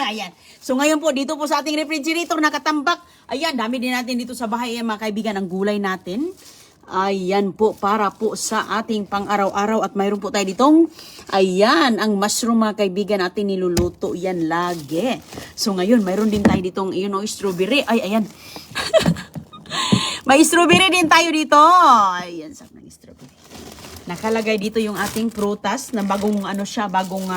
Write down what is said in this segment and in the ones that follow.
Ayan. So ngayon po, dito po sa ating refrigerator, nakatambak. Ayan, dami din natin dito sa bahay, mga kaibigan, ang gulay natin. Ayan po, para po sa ating pang-araw-araw. At mayroon po tayo ditong, ayan, ang mushroom, mga kaibigan, natin niluluto. Yan lagi. So ngayon, mayroon din tayo ditong, strawberry. Ay, ayan. May strawberry din tayo dito. Ayan, sak ng strawberry. Nakalagay dito yung ating prutas na bagong, bagong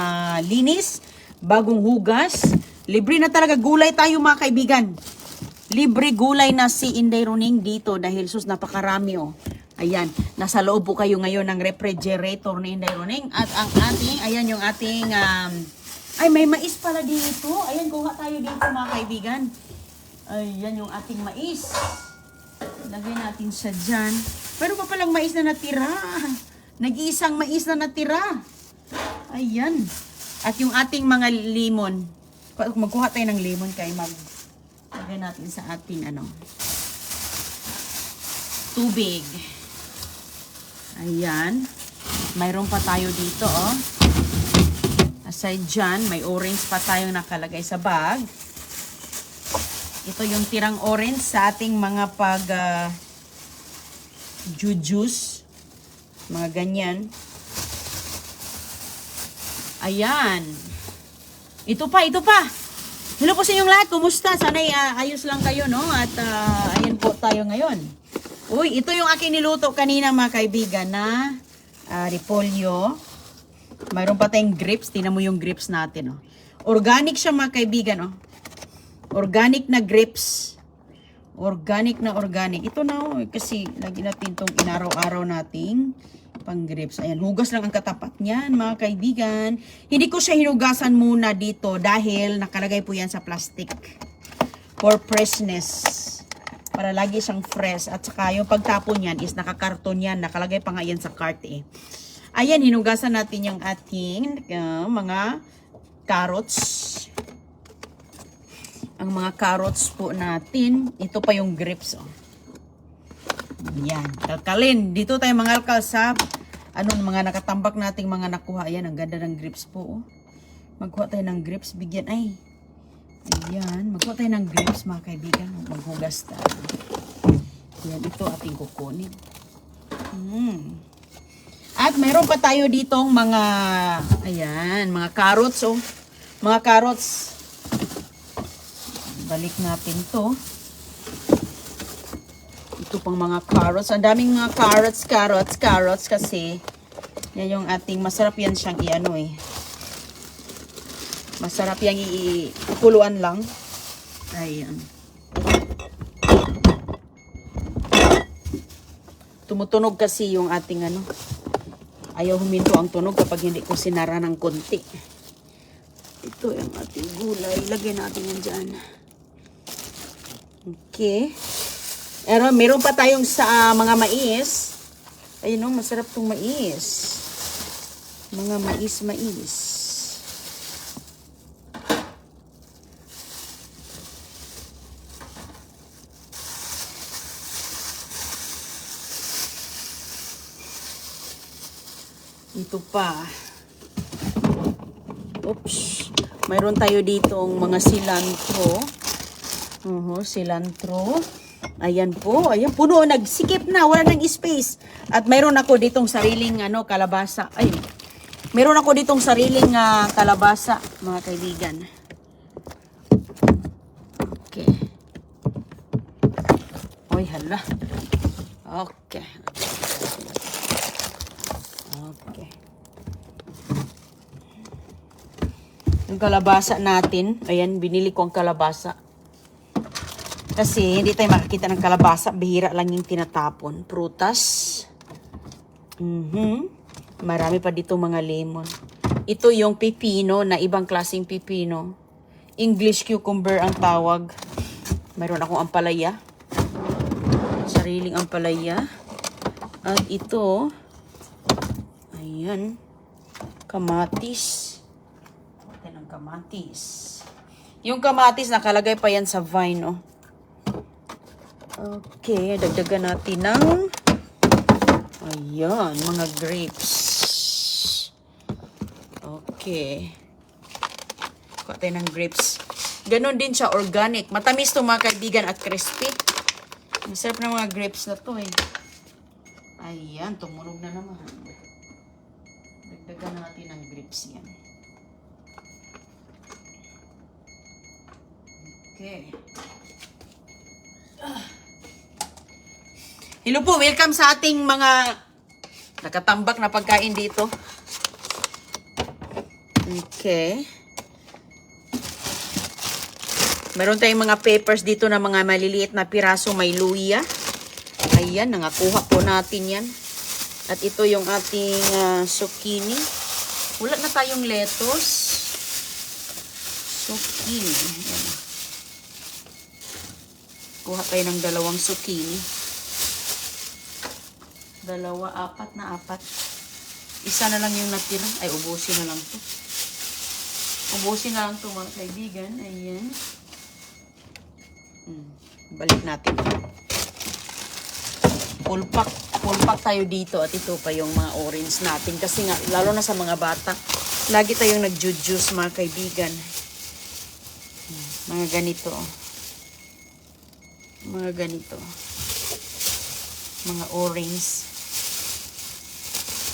linis, bagong hugas. Libre na talaga gulay tayo, mga kaibigan. Libre gulay na si Inday Roning dito dahil sus napakarami oh. Ayan, nasa loob po kayo ngayon ng refrigerator ni Inday Roning. At ang ating, ayan yung ating, ay may mais pala dito. Ayan, kuha tayo dito, mga kaibigan. Ayan yung ating mais. Lagay natin siya dyan. Pero pa palang mais na natira. Nag-iisang mais na natira. Ayan. At yung ating mga lemon. Magkuha tayo ng lemon kay lagay natin sa ating tubig. Ayan. Mayroon pa tayo dito, oh. Aside dyan, may orange pa tayong nakalagay sa bag. Ito yung tirang orange sa ating mga juice. Mga ganyan. Ayan. Ito pa. Hello po sa inyong lahat. Kumusta? Sana'y ayos lang kayo, no? At ayan po tayo ngayon. Uy, ito yung aking niluto kanina, mga kaibigan, na repolyo. Mayroon pa tayong grapes. Tingnan mo yung grapes natin, oh. Organic siya, mga kaibigan, oh. Organic na grapes. Organic na organic. Ito na, oh, kasi lagi natin itong inaraw-araw nating pang grapes. Ayan, hugas lang ang katapat niyan, mga kaibigan. Hindi ko siya hinugasan muna dito dahil nakalagay po yan sa plastic for freshness. Para lagi siyang fresh. At saka yung pagtapon yan is nakakarton yan. Nakalagay pa nga yan sa cart eh. Ayan, hinugasan natin yung ating mga carrots. Ang mga carrots po natin. Ito pa yung grapes, oh. Yan, kalkalin. Dito tayo mangalkal sa mga nakatambak nating mga nakuha. Ayan, ang ganda ng grapes po, oh. Magkuha tayo ng grapes, bigyan. Ay, ayan, magkuha tayo ng grapes, mga kaibigan. Maghugas tayo. Ayan, ito ating kukunin. At meron pa tayo ditong mga, ayan, mga carrots, oh. Mga carrots. Balik natin to. Ito pang mga carrots. Ang daming mga carrots kasi yan yung ating, masarap yan siyang masarap yang ikuluan lang. Ayan. Tumutunog kasi yung ating ayaw huminto ang tunog kapag hindi ko sinara ng konti. Ito yung ating gulay. Lagyan natin yan dyan. Okay. Meron pa tayong sa mga mais. Ayun, no, masarap tong mais. Mga mais. Ito pa. Oops. Mayroon tayo ditong mga cilantro. Cilantro. Ayan po. Ayan, puno. Nagsikip na. Wala nang space. At mayroon ako ditong sariling kalabasa. Ay, mayroon ako ditong sariling kalabasa, mga kaibigan. Okay. Oy, hala. Okay. Okay. Yung kalabasa natin. Ayan, binili ko ang kalabasa. Kasi hindi tayo makakita ng kalabasa. Bihira lang yung tinatapon. Prutas. Marami pa dito mga lemon. Ito yung pipino na ibang klaseng pipino. English cucumber ang tawag. Mayroon akong ampalaya. Sariling ampalaya. At ito, ayan, kamatis. Ito ng kamatis. Yung kamatis nakalagay pa yan sa vine, oh. Okay, dagdagan natin ng, ayan, mga grapes. Okay. Kuha tayo ng grapes. Ganon din siya, organic. Matamis to mga kaibigan at crispy. Masarap na mga grapes na to eh. Ayan, tumunog na naman. Dagdagan natin ng grapes yan. Okay. Hello po, welcome sa ating mga nakatambak na pagkain dito. Okay. Meron tayong mga peppers dito na mga maliliit na piraso, may luya. Ayan, nangakuha po natin yan. At ito yung ating zucchini. Wala na tayong lettuce. Zucchini. Ayan. Kuha tayo ng 2 zucchini. 2, 4. Isa na lang yung natira. Ay, ubusin na lang to. Ubusin na lang to mga kaibigan. Ayan. Balik natin. Full pack tayo dito at ito pa yung mga orange natin kasi nga lalo na sa mga bata lagi tayong nag-juice mga kaibigan. Mga ganito. Mga orange.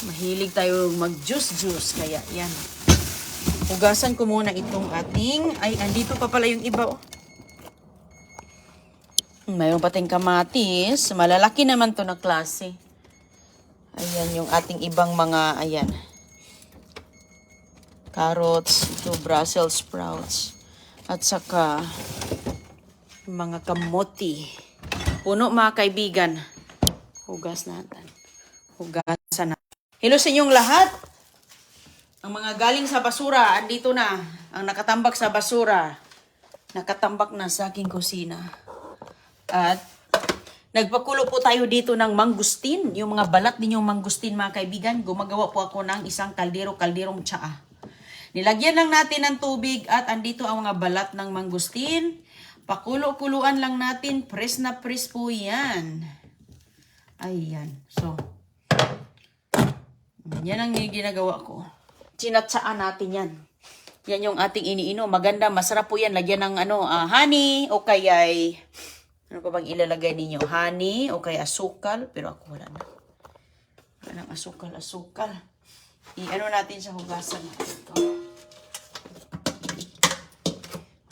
Mahilig tayo mag-juice kaya yan. Hugasan ko muna itong ating andito pa pala yung iba oh. Mayroon pa tayong kamatis. Malalaki naman to na klase. Ayan yung ating ibang mga, ayan. Carrots, ito Brussels sprouts. At saka, mga kamote. Puno mga kaibigan. Hugasan natin. Hello sa inyong lahat. Ang mga galing sa basura, andito na. Ang nakatambak sa basura. Nakatambak na sa aking kusina. At nagpakulo po tayo dito ng mangustin. Yung mga balat ninyong mangustin mga kaibigan. Gumagawa po ako ng isang kalderong tsaa. Nilagyan lang natin ng tubig at andito ang mga balat ng mangustin. Pakulo-kuluan lang natin. Press na press po yan. Ayan. So, yan ang ginagawa ko. Chinatsaan natin yan. Yan yung ating iniinom. Maganda, masarap po yan. Lagyan ng honey o kaya'y ano pa bang ilalagay ninyo? Honey o kaya asukal. Pero ako wala na. Wala ng asukal. I-ano natin sa hugasan. Ito.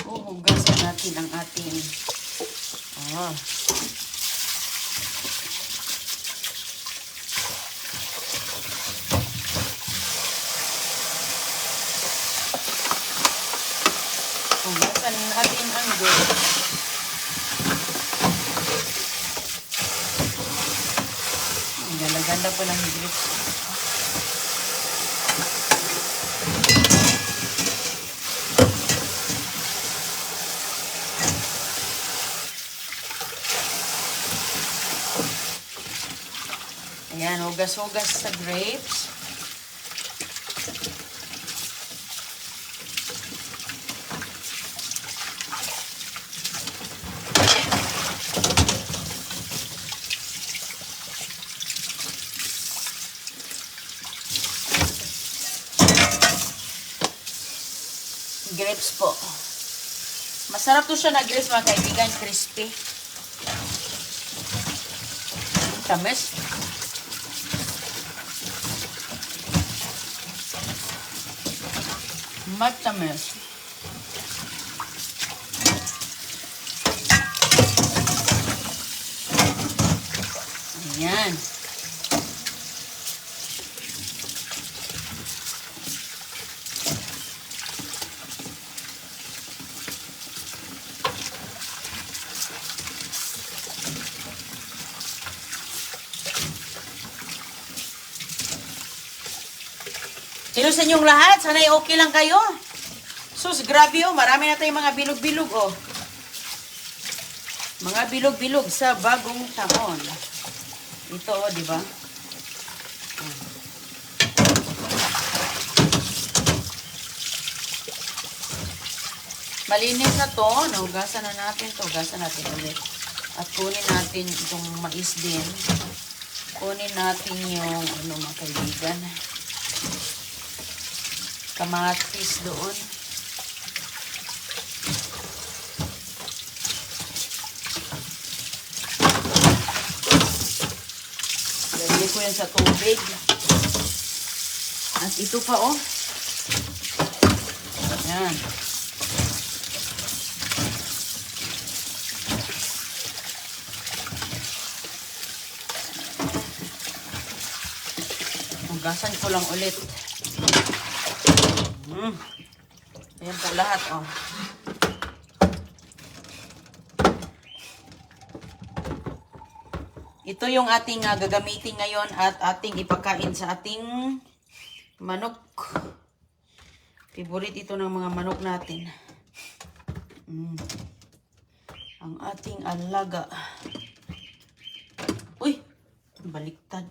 Hugasan natin ang ating hugasan natin ang grapes. Ganda po ng grapes. Ayan, hugas-hugas sa grapes. Grapes po. Masarap to siya na grapes mga kaibigan. Crispy. Tamis. Matamis. Ayan. Sino sa inyong lahat? Sana'y okay lang kayo? Sus, grabe oh. Marami na tayong mga bilog-bilog oh. Mga bilog-bilog sa bagong taon. Ito oh, di ba? Malinis na to. Nahugasan na natin to. Hugasan natin ulit. At kunin natin itong mais din. Kunin natin yung mga kaibigan. Kamatis doon. yan sa tubig. At ito pa, oh. Yan. Hugasan ko lang ulit. Ayan po lahat, oh. Ito yung ating gagamitin ngayon at ating ipakain sa ating manok. Favorite ito ng mga manok natin. Ang ating alaga. Uy! Baliktad.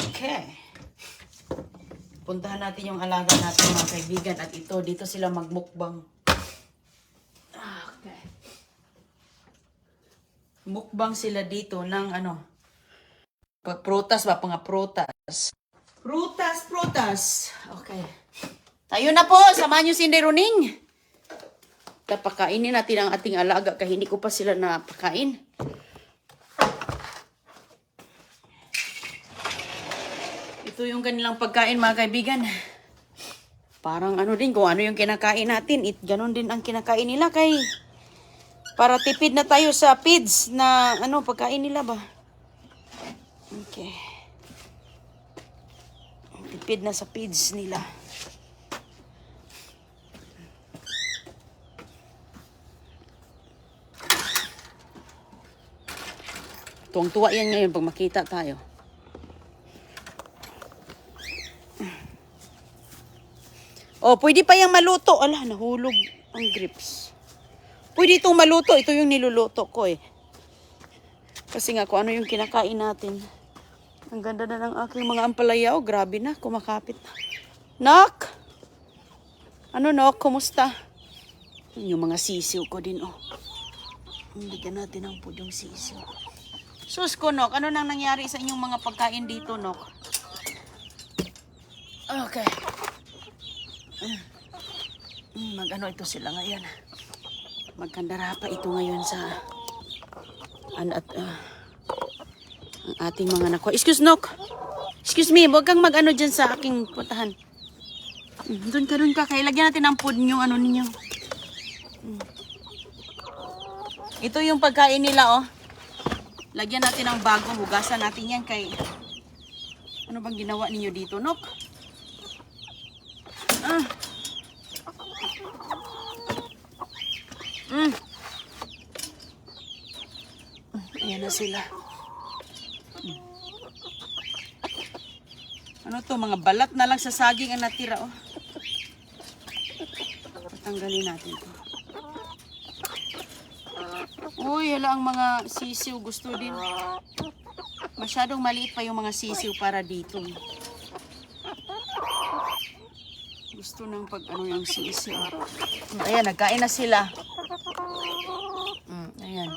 Okay. Puntahan natin yung alaga natin mga kaibigan. At ito, dito sila magmukbang. Okay. Mukbang sila dito ng ano. Prutas ba? Mga prutas. Prutas. Okay. Tayo na po. Samahan nyo si Inday Roning. Pakainin natin ang ating alaga. Kaya hindi ko pa sila napakain. Ito yung kanilang pagkain mga kaibigan. Parang ano din kung ano yung kinakain natin. Ganon din ang kinakain nila kay para tipid na tayo sa feeds na ano pagkain nila ba. Okay. Tipid na sa feeds nila. Tuwang-tuwa yan ngayon pag makita tayo. Oh, pwede pa yung maluto. Ala, nahulog ang grips. Pwede itong maluto. Ito yung niluluto ko eh. Kasi nga kung ano yung kinakain natin. Ang ganda na ng aking mga ampalaya. Oh, grabe na. Kumakapit na. Nok! Ano, Nok? Kumusta? Yung mga sisiw ko din, oh. Bigyan natin ang pudyong sisiw. Sus ko, Nok. Ano nang nangyari sa inyong mga pagkain dito, Nok? Okay. Mag-ano ito sila ngayon. Magkandara pa ito ngayon sa ang ating mga nakuha. Excuse, Nok. Excuse me, huwag kang mag-ano dyan sa aking putahan. Doon ka. Kaya lagyan natin ang food nyo, ano ninyo. Ito yung pagkain nila, oh. Lagyan natin ng bago. Hugasan natin yan kay... Ano bang ginawa ninyo dito, Nok? Ayan na sila. Ano to? Mga balat na lang sa saging ang natira, oh. Patanggalin natin to. Uy, hala ang mga sisiw gusto din. Masyadong maliit pa yung mga sisiw para dito. Gusto ng pag-ano yung sisiw. Ayan, nagkain na sila. Ayan.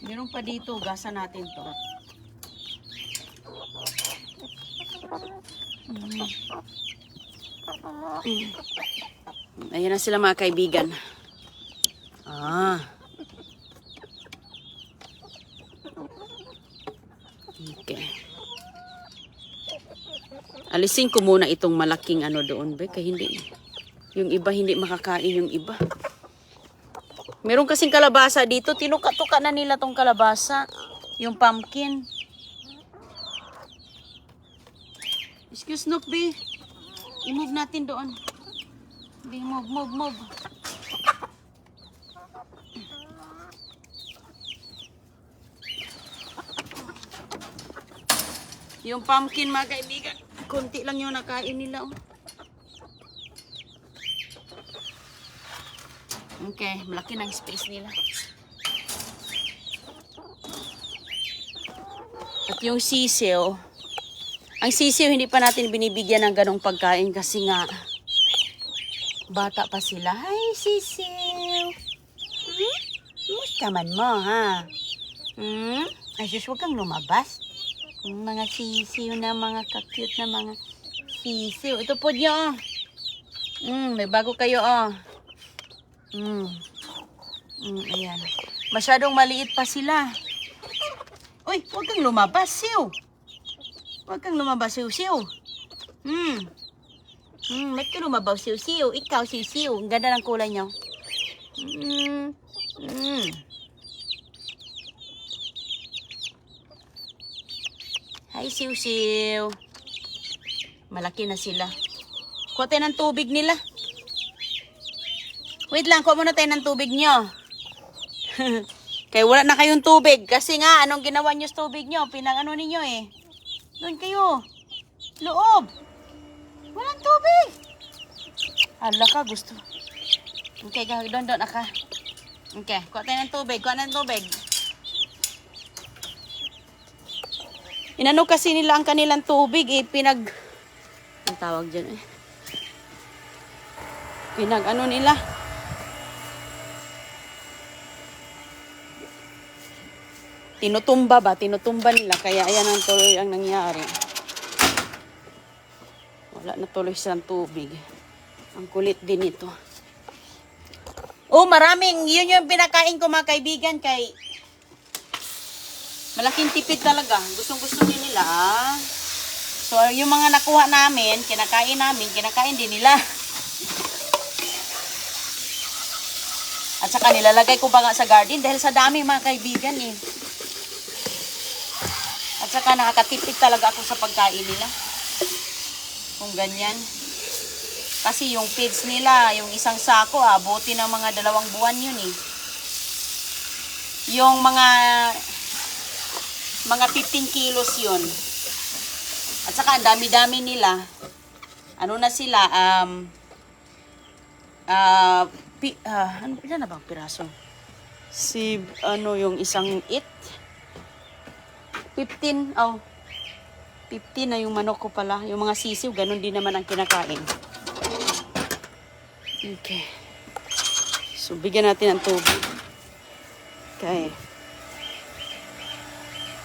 Meron pa dito, gasan natin to. Ayan na sila mga kaibigan. Okay. Alisin ko muna itong malaking ano doon, be, kaya hindi. Yung iba hindi makakain yung iba. Meron kasing kalabasa dito, tinuka-tuka na nila tong kalabasa, yung pumpkin. Excuse Nook, be. I-move natin doon. Be, move. Yung pumpkin mga kaibigan, konti lang yung nakain nila. Oh. Okay, malaki ng space nila. At yung sisiw, ang sisiw hindi pa natin binibigyan ng ganong pagkain kasi nga bata pa sila. Hi sisiw! Musta man mo ha? Ay sus, huwag kang lumabas. Mga sisiw na mga ka-cute na mga sisiw. Ito po niyo. May bago kayo, oh. Ayan. Masyadong maliit pa sila. Uy, huwag kang lumabas, siw. Huwag kang lumabas, siw. Ba't ka lumabaw, siw? Ikaw, siw. Ang ganda ng kulay nyo. Hi, siw. Malaki na sila. Kuha tayo ng tubig nila. Wait lang, kuha muna tayo ng tubig nyo. Kaya wala na kayong tubig. Kasi nga, anong ginawa nyo sa tubig nyo? Pinang-ano ninyo eh. Doon kayo. Loob. Walang tubig. Hala ka, gusto. Okay, doon ka. Okay, kuha tayo ng tubig. Inano kasi nila ang kanilang tubig eh. Ang tawag dyan eh. Pinag-ano nila. Tinutumba nila. Kaya ayan ang tuloy ang nangyari. Wala na tuloy silang tubig. Ang kulit din ito. Oh, maraming. Yun yung pinakain ko mga kaibigan kay malaking tipid talaga. Gustong-gusto din nila. So, yung mga nakuha namin, kinakain din nila. At saka nilalagay ko pa nga sa garden dahil sa dami mga kaibigan eh. At saka nakakatipid talaga ako sa pagkain nila. Kung ganyan. Kasi yung feeds nila, yung isang sako, abuti ng mga 2 buwan yun eh. Yung mga 15 kilos yun. At saka ang dami-dami nila. Ano na sila, ilan na bang piraso? Yung isang 15 na yung manok ko pala. Yung mga sisiw, ganun din naman ang kinakain. Okay. So, bigyan natin ng tubig. Okay.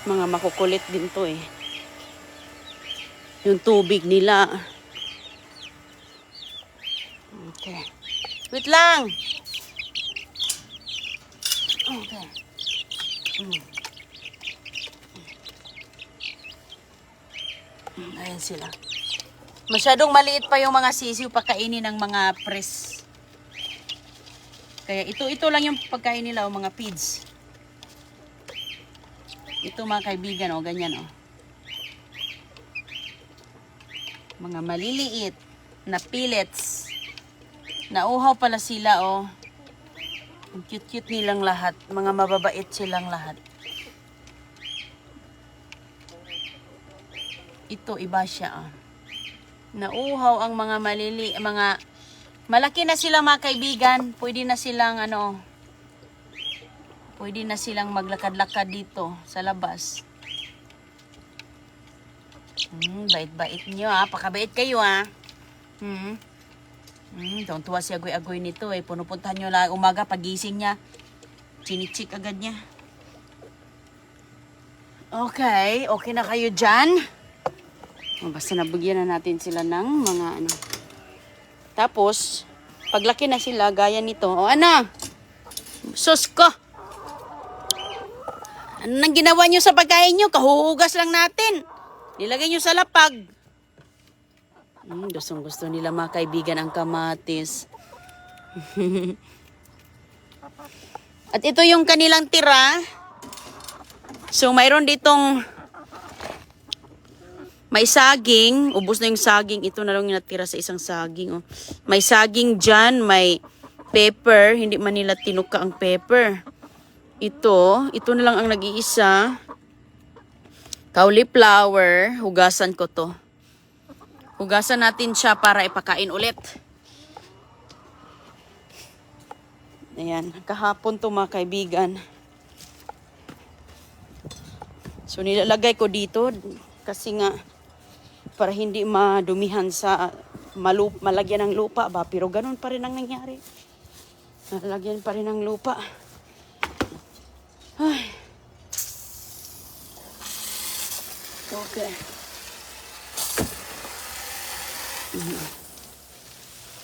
Mga makukulit din to eh. Yung tubig nila. Okay. Wait lang. Okay. Ayan sila. Masyadong maliit pa yung mga sisiw pagkainin ng mga pres. Kaya ito lang yung pagkain nila o mga feeds. Ito mga kaibigan o ganyan o. Mga maliliit na pellets. Nauhaw pala sila o. Ang cute-cute nilang lahat. Mga mababait silang lahat. Ito iba siya o. Nauhaw ang mga malaki na sila mga kaibigan. Pwede na silang maglakad-lakad dito sa labas. Bait-bait nyo ha. Pakabait kayo ha. Tuwa si agoy-agoy nito eh. Punupuntahan nyo lang umaga pagising niya. Chinichik agad niya. Okay na kayo dyan. Basta nabigyan na natin sila ng mga Tapos, paglaki na sila, gaya nito. O sus ko! Ano nang ginawa nyo sa pagkain nyo? Kahuhugas lang natin. Nilagay nyo sa lapag. Gustong-gusto nila mga kaibigan ang kamatis. At ito yung kanilang tira. So, mayroon ditong may saging. Ubos na yung saging. Ito na lang yung natira sa isang saging. Oh. May saging dyan. May pepper. Hindi man nila tinuka ang pepper. Ito na lang ang nag-iisa. Cauliflower. Hugasan ko to. Hugasan natin siya para ipakain ulit. Ayan. Kahapon to mga kaibigan. So nilalagay ko dito. Kasi nga para hindi madumihan sa malagyan ng lupa ba. Pero ganun pa rin ang nangyari. Nalagyan pa rin ng lupa. Ay. Okay.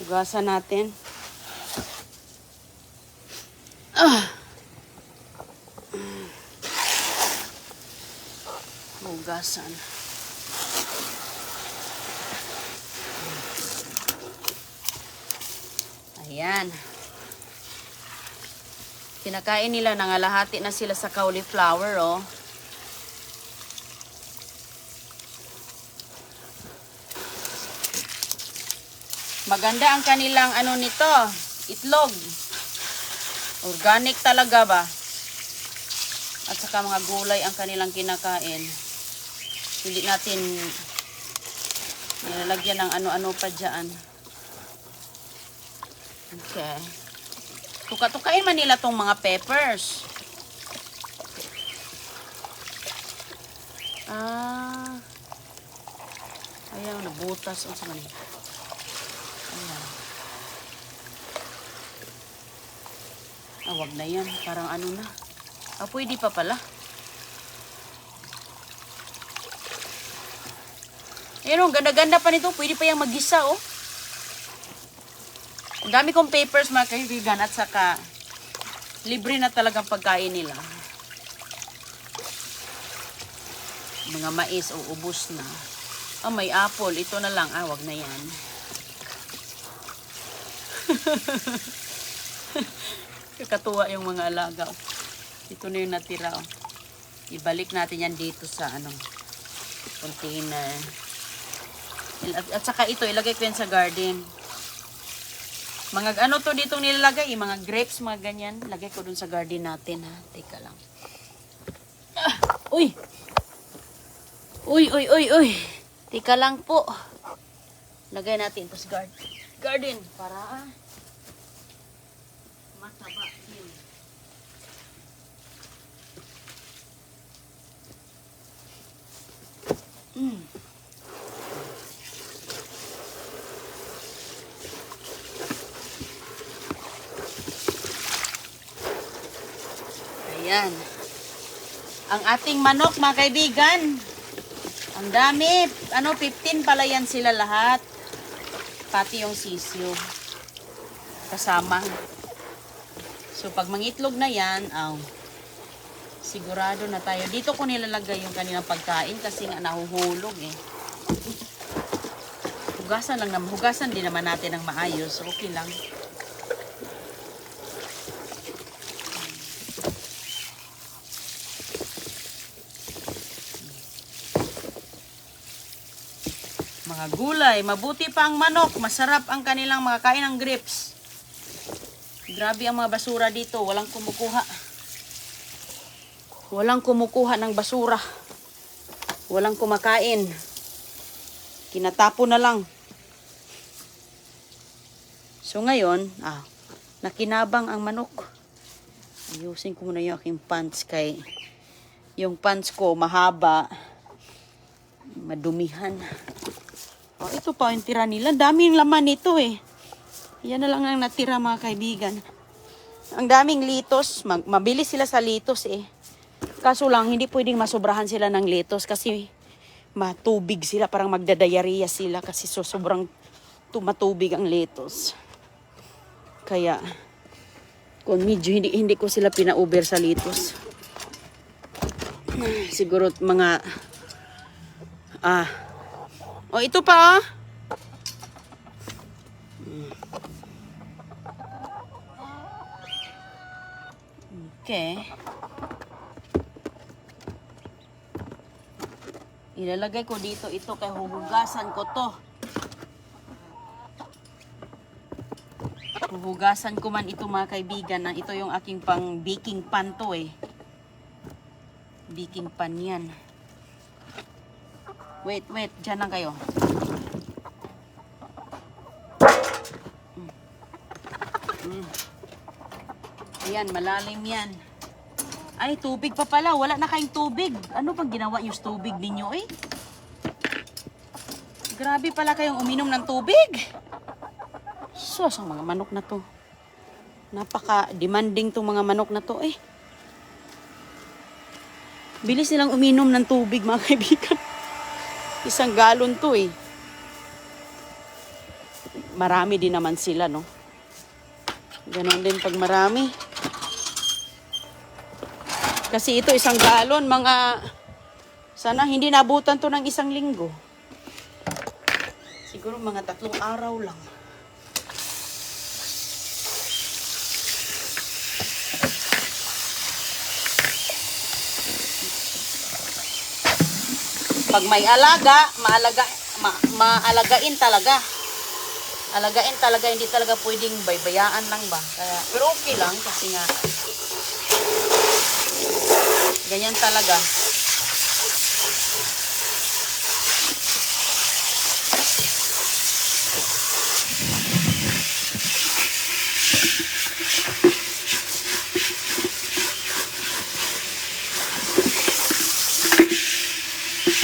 Hugasan natin. Ah. Hugasan. Ayan. Kinakain nila, nangalahati na sila sa cauliflower, oh. Maganda ang kanilang ano nito, itlog. Organic talaga ba? At saka mga gulay ang kanilang kinakain. Hindi natin nilalagyan ng ano-ano pa dyan. Okay. Tuka-tukain man nila tong mga peppers. Ah. Ayan, nabutas. O, saan man? Ayan. Ah, wag na yan. Parang ano na. Ah, pwede pa pala. Ayan o, ganda-ganda pa nito. Pwede pa yung magisa, oh. Ang dami kong papers, mga kaibigan, at saka libre na talagang pagkain nila. Mga mais, ubos na. Ah, may apple. Ito na lang. Ah, wag na yan. Kakatuwa yung mga alaga. Ito na yung natira. Oh. Ibalik natin yan dito sa container. At saka ito, ilagay ko yan sa garden. Mga ano to dito nilalagay, mga grapes, mga ganyan. Lagay ko dun sa garden natin, ha. Teka lang. Ah, uy! Uy, uy, uy, uy. Teka lang po. Lagay natin ito sa garden. Para mataba din. Ayan. Ang ating manok, mga kaibigan. Ang dami. 15 pala yan sila lahat. Pati yung sisyo. Kasama. So, pag mangitlog na yan, sigurado na tayo. Dito ko nilalagay yung kanilang pagkain kasi nga nahuhulog eh. Hugasan din naman natin ng maayos. Okay lang. Mga gulay, mabuti pa ang manok, masarap ang kanilang mga kain ng grapes. Grabe ang mga basura dito, walang kumukuha. Walang kumukuha ng basura. Walang kumakain. Kinatapo na lang. So ngayon, nakinabang ang manok. Ayusin ko muna yung aking pants kay yung pants ko mahaba, madumihan. Ito pa yung tira nila. Daming laman nito eh. Yan na lang ang natira, mga kaibigan. Ang daming litos. Mabilis sila sa litos eh. Kaso lang, hindi pwedeng masobrahan sila ng litos kasi matubig sila. Parang magdadayariya sila kasi sobrang tumatubig ang litos. Kaya, kung medyo hindi ko sila pinauber sa litos. Siguro mga ito pa oh. Okay. Ilalagay ko dito ito kay huhugasan ko to. Huhugasan ko man ito, mga kaibigan, na ito yung aking pang baking pan to eh. Baking pan yan. Wait, dyan lang kayo. Ayan, malalim yan. Ay, tubig pa pala. Wala na kayong tubig. Ano pang ginawa yung tubig ninyo eh? Grabe pala kayong uminom ng tubig. Sus, ang mga manok na to. Napaka-demanding tong mga manok na to eh. Bilis nilang uminom ng tubig, mga kaibigan. 1 galon to eh. marami din naman sila, no? Ganon din pag marami. Kasi ito isang galon, sana hindi nabutan to ng 1 linggo. Siguro mga 3 araw lang. Pag may alaga, maalagain talaga. Alagain talaga, hindi talaga pwedeng baybayaan lang ba. Kaya, pero okay lang kasi nga ganyan talaga.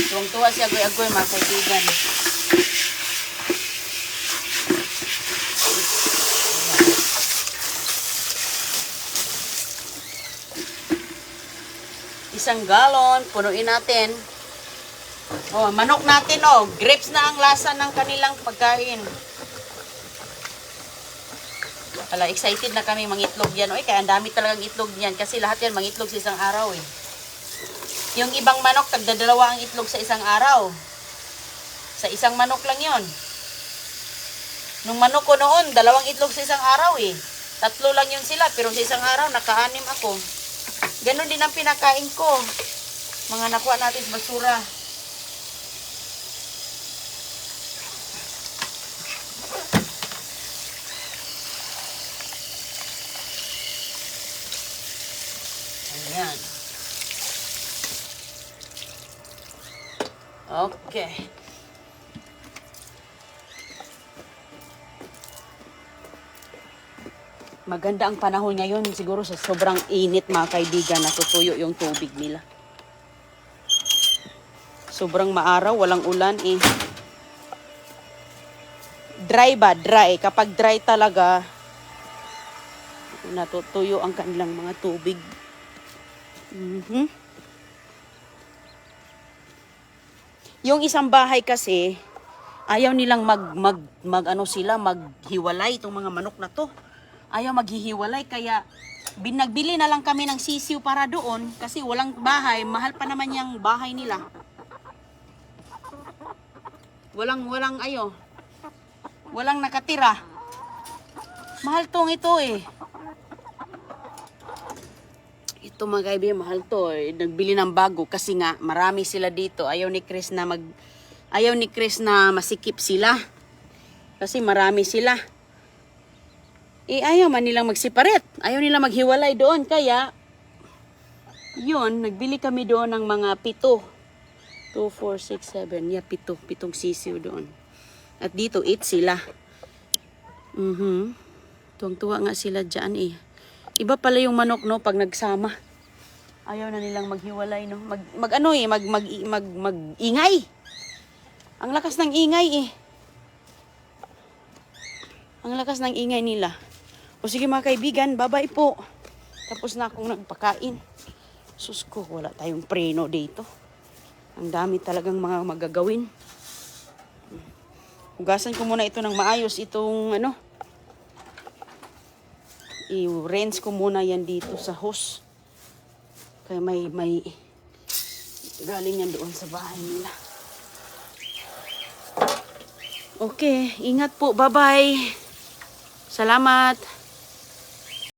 Tuwang-tuwa si Agoy-Agoy, mga kaibigan. Isang galon, punuin natin. Oh, manok natin, oh. Grapes na ang lasa ng kanilang pagkain. Wala, excited na kami mangitlog yan. Oy, kaya ang dami talagang itlog yan. Kasi lahat yan mangitlog sa isang araw, eh. Yung ibang manok, tagdadalawa ang itlog sa isang araw. Sa isang manok lang yon. Nung manok ko noon, 2 itlog sa isang araw, eh. 3 lang yun sila, pero sa isang araw, naka-6 ako. Ganon din ang pinakain ko. Mga nakuha natin sa basura. Ayan. Okay. Maganda ang panahon ngayon. Siguro sa sobrang init, mga kaibigan, natutuyo yung tubig nila. Sobrang maaraw, walang ulan eh. Dry ba? Dry. Kapag dry talaga, natutuyo ang kanilang mga tubig. Yung isang bahay kasi, ayaw nilang maghiwalay itong mga manok na to. Ayaw maghihiwalay, kaya nagbili na lang kami ng sisiw para doon kasi walang bahay, mahal pa naman yung bahay nila. Walang nakatira. Mahal tong ito eh. Ito mga kaibigan, mahal to eh. Nagbili ng bago kasi nga marami sila dito. Ayaw ni Chris na masikip sila. Kasi marami sila. Ayaw man nilang magseparate. Ayaw nilang maghiwalay doon. Kaya, yun, nagbili kami doon ng mga 7. 2, 4, 6, 7. Yeah, 7. 7 sisiw doon. At dito, 8 sila. Tuwang-tuwa nga sila dyan eh. Iba pala yung manok, no, pag nagsama. Ayaw na nilang maghiwalay, no. Mag-ingay. Ang lakas ng ingay eh. Ang lakas ng ingay nila. O sige mga kaibigan, bye-bye po. Tapos na akong nagpakain. Sus ko, wala tayong preno dito. Ang dami talagang mga magagawin. Hugasan ko muna ito ng maayos. Itong i-rinse ko muna yan dito sa hose. Kaya may galing yan doon sa bahay nila. Okay, ingat po. Bye-bye. Salamat.